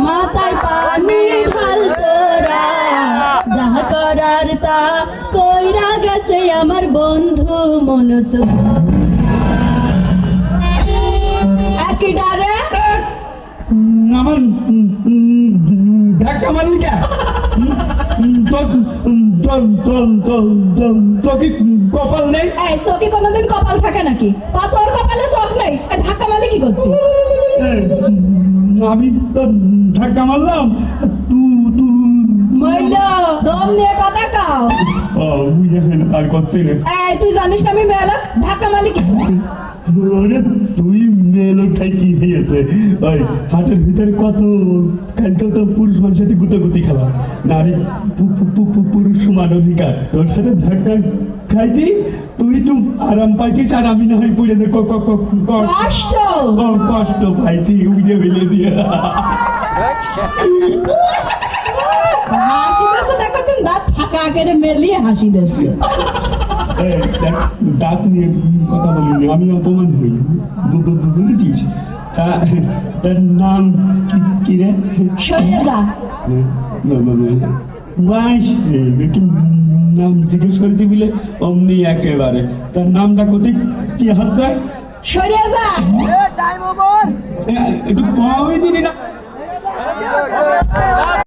মাথায় পানি ঢাল তোরা, যাহা করার তা কইরা গেছে আমার বন্ধু মনস। একই ডারে আমার ধাক্কা মারলি কে? তোকে কপাল নেই? এই চোখে কোনোদিন কপাল থাকে নাকি? তা তোর কপালে চোখ নেই, ধাক্কা মারলে কি করতে? আমি তো ধাক্কা মারলাম, মইল দম নিয়ে কথা কাও। বুঝেছেন আর করতে না। এই তুই জানিস না আমি মেলা ধাক্কা মারলে কি করতে? তুই মেয়ে লোকটাই কি হয়েছে? ওই হাটের ভিতরে কত কালকে তো পুরুষ মানুষের সাথে গুটাগুটি খেলা, নারী পুরুষ সমান অধিকার। তোর সাথে ধাক্কা খাইছি, তুই তো আরাম পাইছিস আর আমি না হয় পড়ে কষ্ট কষ্ট পাইছি উঠে ফেলে দিয়ে। হাসি দেখো তুমি দাঁত ফাঁকা করে মেলিয়ে হাসি দিচ্ছে। দাঁত নিয়ে কথা বলিনি, আমি অপমান হই, বুঝেছিস? তার নাম কি রে? সরে যা। একটু নাম জিজ্ঞেস করেছি বলে অমনি একেবারে তার নামটা কোথায় কি হাত দেয়? সরে যা। একটু কমই দিলি না।